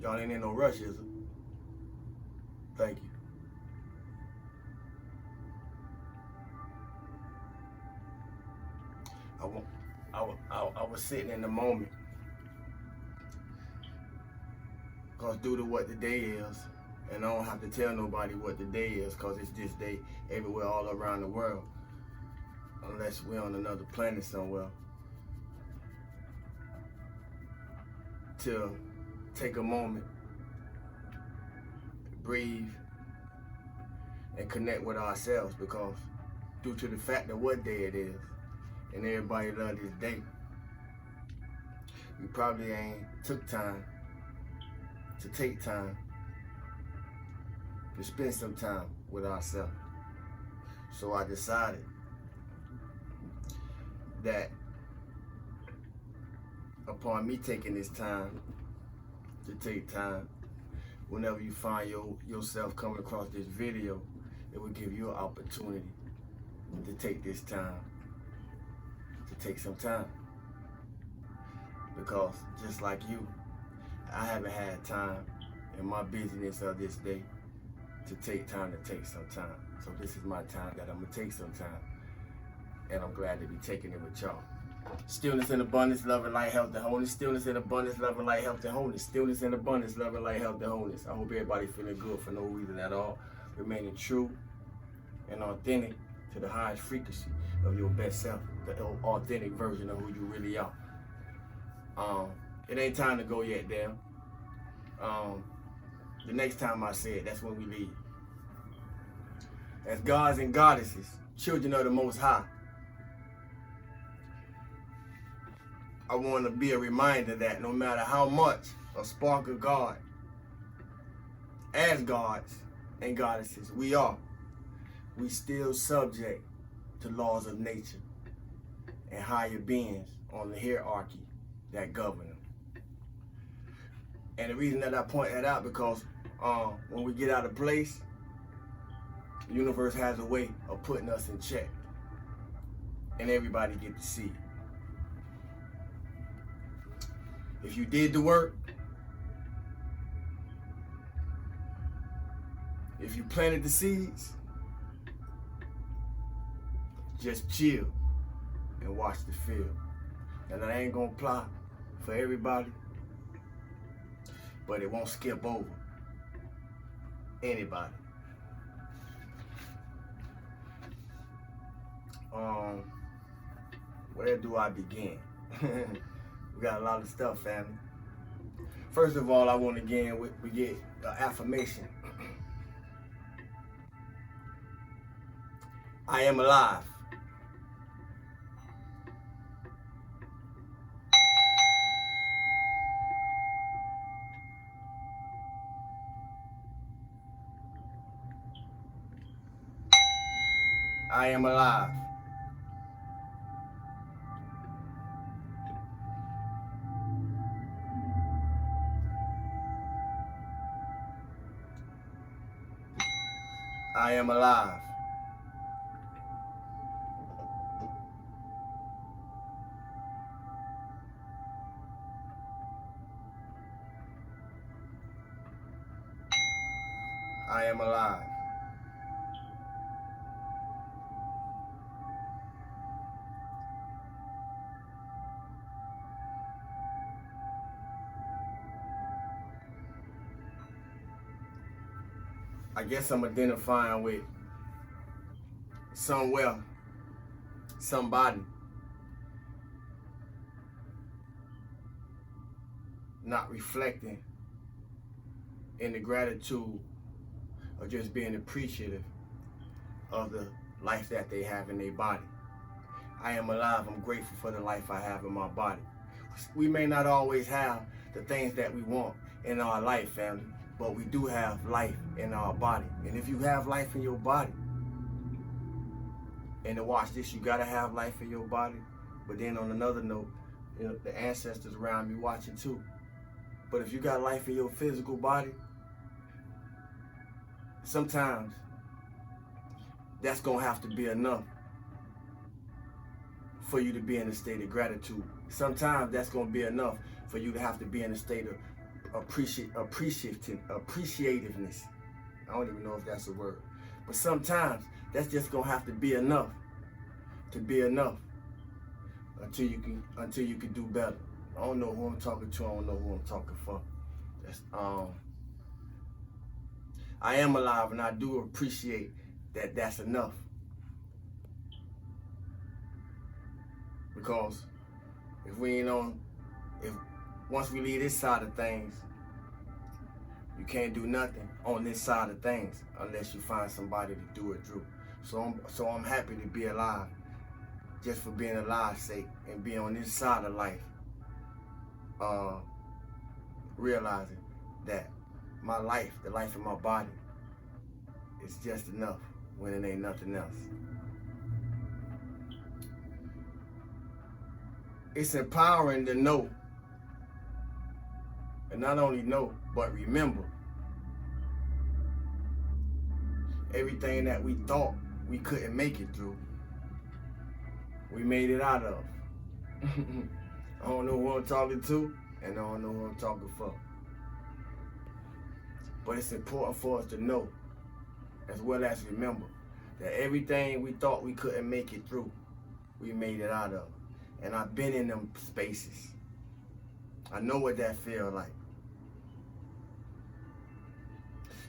Y'all ain't in no rush, is it? Thank you. I was sitting in the moment. Because due to what the day is, and I don't have to tell nobody what the day is, because it's this day everywhere all around the world. Unless we're on another planet somewhere. To take a moment, breathe, and connect with ourselves, because due to the fact of what day it is, and everybody love this day, we probably ain't took time to take time to spend some time with ourselves. So I decided that upon me taking this time to take time, whenever you find yourself coming across this video, it will give you an opportunity to take this time, to take some time. Because just like you, I haven't had time in my busyness of this day to take time to take some time. So this is my time that I'm gonna take some time. And I'm glad to be taking it with y'all. Stillness and abundance, love and light, health and wholeness. Stillness and abundance, love and light, health and wholeness. Stillness and abundance, love and light, health and wholeness. I hope everybody feeling good for no reason at all. Remaining true and authentic to the highest frequency of your best self, the authentic version of who you really are. It ain't time to go yet, damn. The next time I say it, that's when we leave. As gods and goddesses, children of the Most High, I want to be a reminder that no matter how much a spark of God, as gods and goddesses we are, we still subject to laws of nature and higher beings on the hierarchy that govern them. And the reason that I point that out, because when we get out of place, the universe has a way of putting us in check, and everybody get to see it. If you did the work, if you planted the seeds, just chill and watch the field. And that ain't gonna apply for everybody, but it won't skip over anybody. Where do I begin? We got a lot of stuff, family. First of all, I want to we get affirmation. I am alive. I am alive. I am alive. I am alive. I guess I'm identifying with somewhere, somebody not reflecting in the gratitude or just being appreciative of the life that they have in their body. I am alive. I'm grateful for the life I have in my body. We may not always have the things that we want in our life, family, but we do have life in our body. And if you have life in your body, and to watch this, you gotta have life in your body. But then on another note, you know, the ancestors around me watching too. But if you got life in your physical body, sometimes that's gonna have to be enough for you to be in a state of gratitude. Sometimes that's gonna be enough for you to have to be in a state of appreciativeness. I don't even know if that's a word. But sometimes that's just gonna have to be enough to be enough until you can do better. I don't know who I'm talking to, I don't know who I'm talking for. That's I am alive and I do appreciate that that's enough. Because if once we leave this side of things, you can't do nothing on this side of things unless you find somebody to do it through. So I'm happy to be alive, just for being alive's sake, and being on this side of life, realizing that my life, the life of my body, is just enough when it ain't nothing else. It's empowering to know, and not only know, but remember everything that we thought we couldn't make it through, we made it out of. I don't know who I'm talking to, and I don't know who I'm talking for. But it's important for us to know, as well as remember, that everything we thought we couldn't make it through, we made it out of. And I've been in them spaces. I know what that feels like.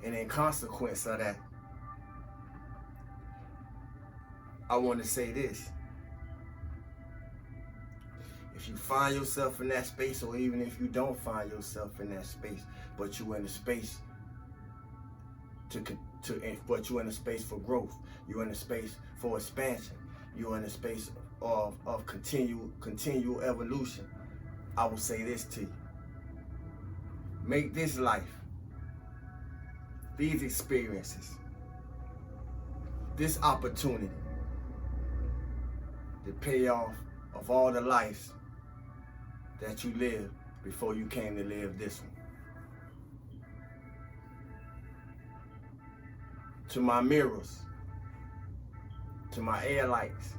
And in consequence of that, I want to say this. If you find yourself in that space, or even if you don't find yourself in that space, but you're in a space but you're in a space for growth, you're in a space for expansion, you're in a space of continual evolution, I will say this to you. Make this life, these experiences, this opportunity, the payoff of all the lives that you lived before you came to live this one. To my mirrors, to my air lights,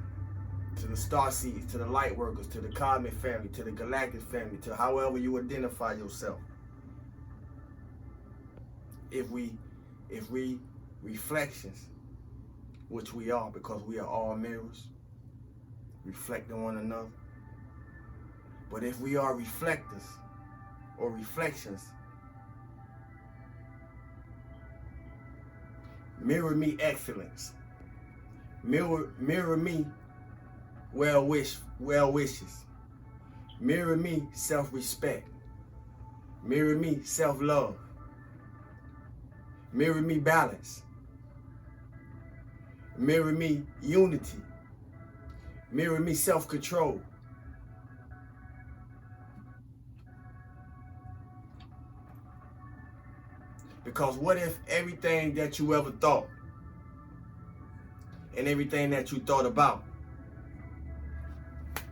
to the star seeds, to the light workers, to the cosmic family, to the galactic family, to however you identify yourself. If we reflections, which we are, because we are all mirrors, reflecting one another. But if we are reflectors or reflections, mirror me excellence. Mirror me well wishes. Mirror me self-respect. Mirror me self-love. Mirror me balance. Mirror me unity. Mirror me self-control. Because what if everything that you ever thought and everything that you thought about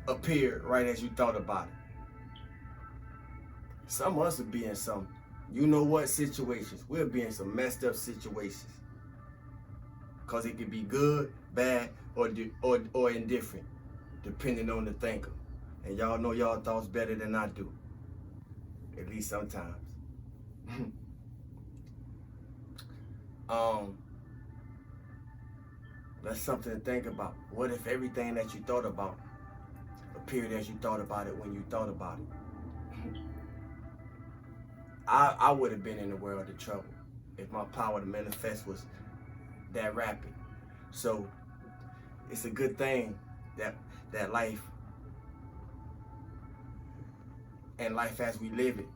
appeared right as you thought about it? Some of us would be in some, you know what, situations. We'll be in some messed up situations. Because it could be good, bad, or indifferent, depending on the thinker. And y'all know y'all thoughts better than I do. At least sometimes. That's something to think about. What if everything that you thought about appeared as you thought about it when you thought about it? I would have been in a world of trouble if my power to manifest was that rapid. So it's a good thing that life and life as we live it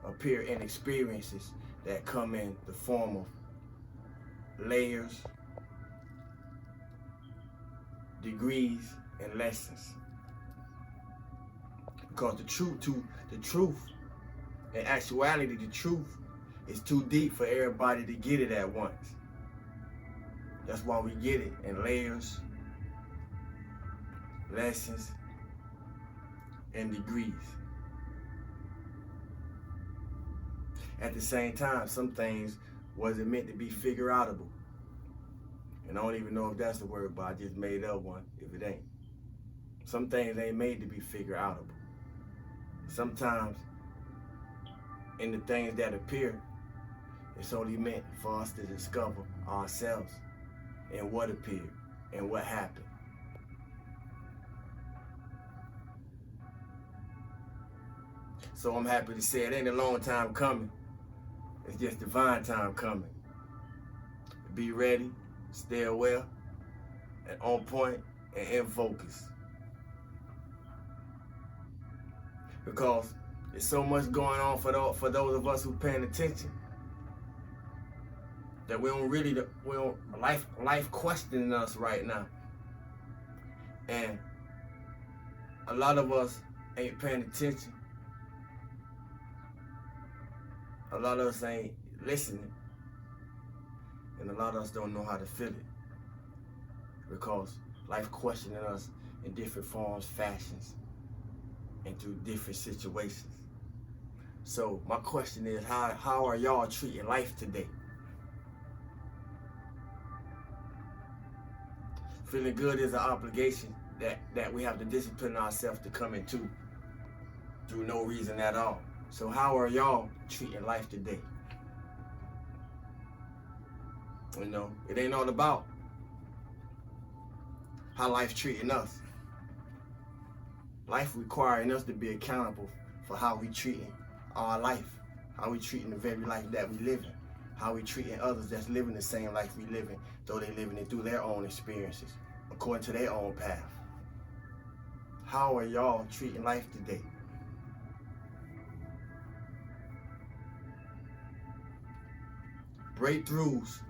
appear in experiences that come in the form of layers, degrees, and lessons. Because the truth, in actuality, the truth is too deep for everybody to get it at once. That's why we get it in layers, lessons, and degrees. At the same time, some things wasn't meant to be figure-outable. And I don't even know if that's the word, but I just made up one if it ain't. Some things ain't made to be figure-outable. Sometimes in the things that appear, it's only meant for us to discover ourselves and what appeared and what happened. So I'm happy to say it ain't a long time coming. It's just divine time coming. Be ready, stay aware, and on point, and in focus. Because there's so much going on for those of us who paying attention that we don't life questioning us right now. And a lot of us ain't paying attention. A lot of us ain't listening. And a lot of us don't know how to feel it. Because life questioning us in different forms, fashions, and through different situations. So my question is, how are y'all treating life today? Feeling good is an obligation that we have to discipline ourselves to come into through no reason at all. So how are y'all treating life today? You know, it ain't all about how life's treating us. Life requiring us to be accountable for how we treating our life, how we treating the very life that we live in, how we treating others that's living the same life we live in, though they living it through their own experiences, according to their own path. How are y'all treating life today? Breakthroughs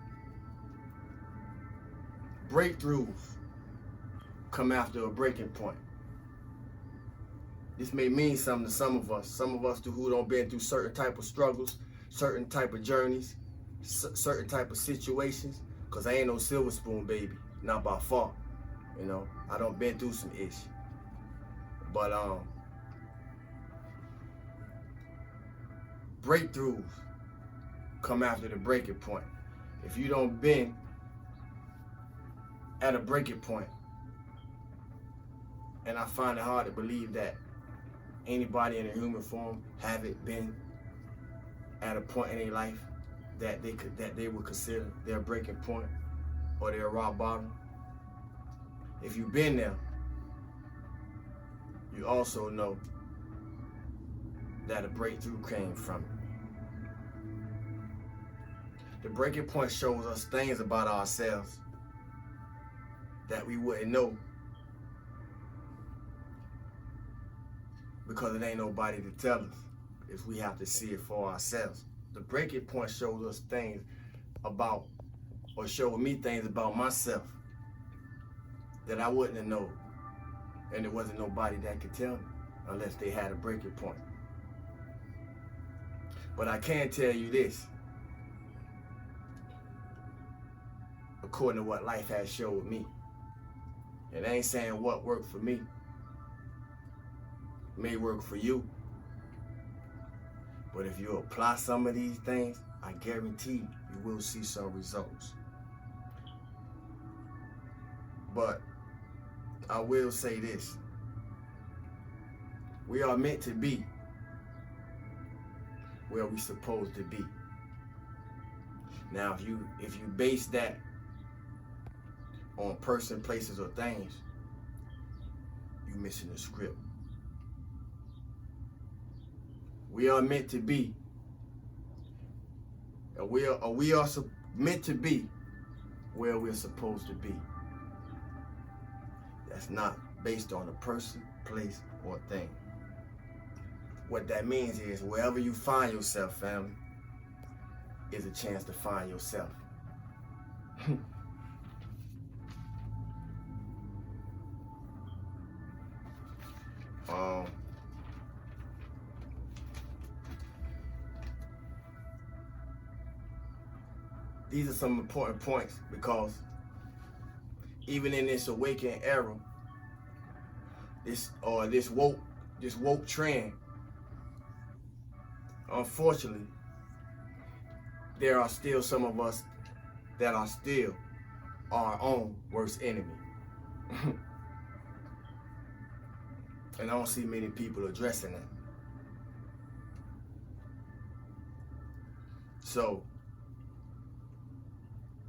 come after a breaking point. This may mean something to some of us who don't been through certain type of struggles, certain type of journeys, certain type of situations, because I ain't no silver spoon baby, not by far. You know, I done been through some ish. But breakthroughs come after the breaking point. If you don't been at a breaking point, and I find it hard to believe that anybody in a human form haven't been at a point in their life that they would consider their breaking point or their rock bottom. If you've been there, you also know that a breakthrough came from it. The breaking point shows us things about ourselves that we wouldn't know because it ain't nobody to tell us if we have to see it for ourselves. The breaking point shows us things about, or showed me things about myself that I wouldn't have known. And there wasn't nobody that could tell me unless they had a breaking point. But I can tell you this, according to what life has showed me. And I ain't saying what worked for me may work for you. But if you apply some of these things, I guarantee you will see some results. But I will say this. We are meant to be where we're supposed to be. Now, if you base that on person, places, or things, you're missing the script. We are meant to be, and we are meant to be where we're supposed to be. That's not based on a person, place, or thing. What that means is wherever you find yourself, family, is a chance to find yourself. These are some important points because even in this awakening era, this woke trend, unfortunately, there are still some of us that are still our own worst enemy. And I don't see many people addressing that. So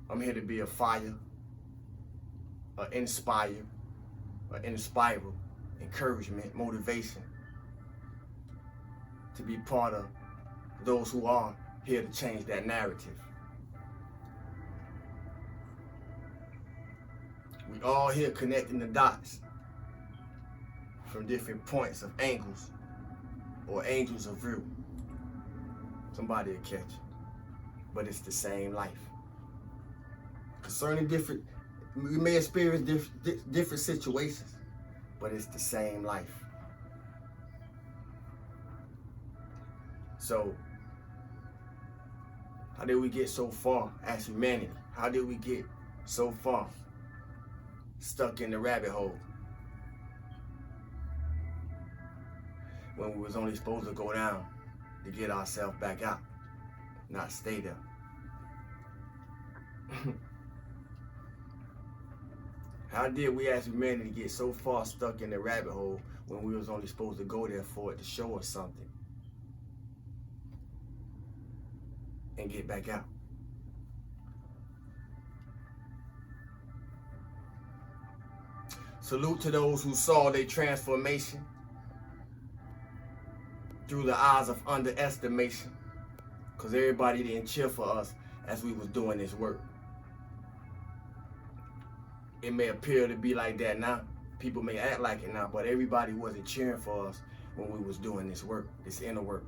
I'm here to be a fire, an inspire, an inspiral, encouragement, motivation, to be part of those who are here to change that narrative. We all here connecting the dots from different points of angles or angels of view. Somebody will catch it. But it's the same life. Concerning different, we may experience different situations, but it's the same life. So, how did we get so far as humanity? How did we get so far stuck in the rabbit hole when we was only supposed to go down to get ourselves back out, not stay there? How did we as humanity get so far stuck in the rabbit hole when we was only supposed to go there for it to show us something and get back out? Salute to those who saw their transformation through the eyes of underestimation, because everybody didn't cheer for us as we was doing this work. It may appear to be like that now. People may act like it now, but everybody wasn't cheering for us when we was doing this work, this inner work.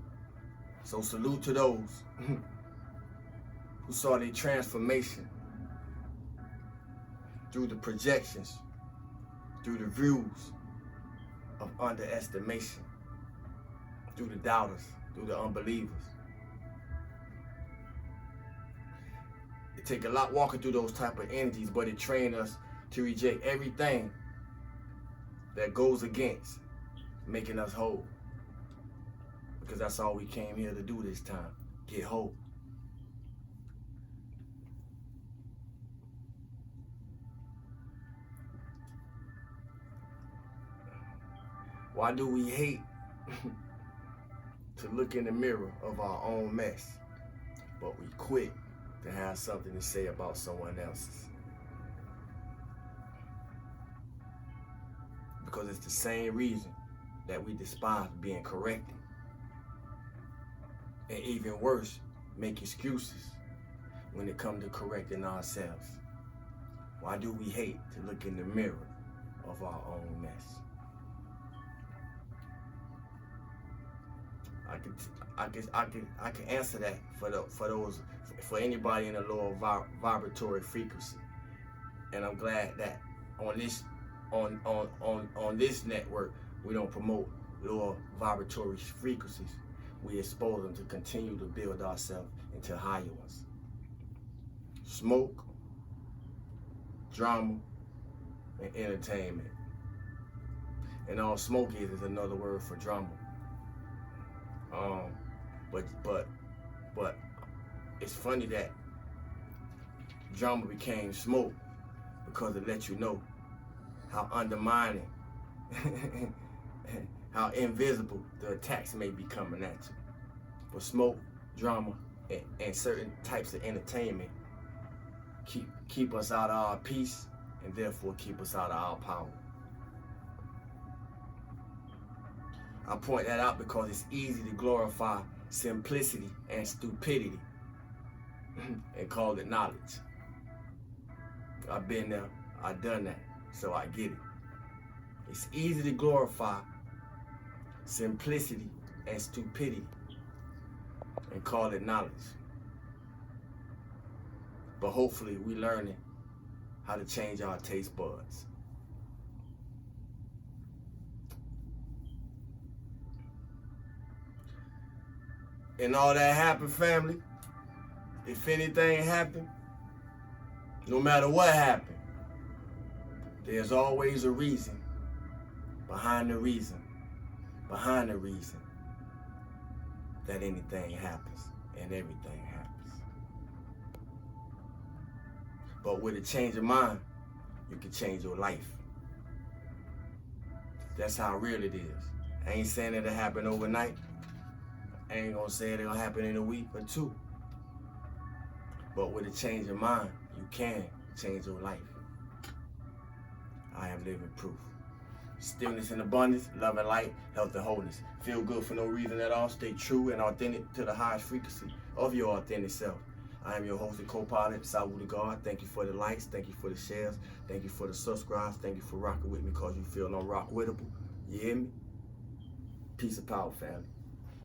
So salute to those who saw their transformation through the projections, through the views of underestimation, through the doubters, through the unbelievers. It take a lot walking through those type of energies, but it trained us to reject everything that goes against making us whole. Because that's all we came here to do this time, get whole. Why do we hate to look in the mirror of our own mess, but we quit to have something to say about someone else's? Because it's the same reason that we despise being corrected. And even worse, make excuses when it comes to correcting ourselves. Why do we hate to look in the mirror of our own mess? I can answer that for anybody in a lower vibratory frequency. And I'm glad that on this network we don't promote lower vibratory frequencies. We expose them to continue to build ourselves into higher ones. Smoke, drama, and entertainment. And all smoke is another word for drama. But it's funny that drama became smoke because it lets you know how undermining, how invisible the attacks may be coming at you. But smoke, drama, and certain types of entertainment keep us out of our peace and therefore keep us out of our power. I point that out because it's easy to glorify simplicity and stupidity and call it knowledge. I've been there, I've done that, so I get it. It's easy to glorify simplicity and stupidity and call it knowledge. But hopefully we're learning how to change our taste buds. And all that happened, family, if anything happened, no matter what happened, there's always a reason behind the reason that anything happens and everything happens. But with a change of mind, you can change your life. That's how real it is. I ain't saying it'll happen overnight. I ain't gonna say it'll happen in a week or two. But with a change of mind, you can change your life. I am living proof. Stillness and abundance, love and light, health and wholeness. Feel good for no reason at all. Stay true and authentic to the highest frequency of your authentic self. I am your host and co-pilot, Saiwoo the God. Thank you for the likes. Thank you for the shares. Thank you for the subscribes. Thank you for rocking with me because you feel unrockwittable. You hear me? Peace and power, family.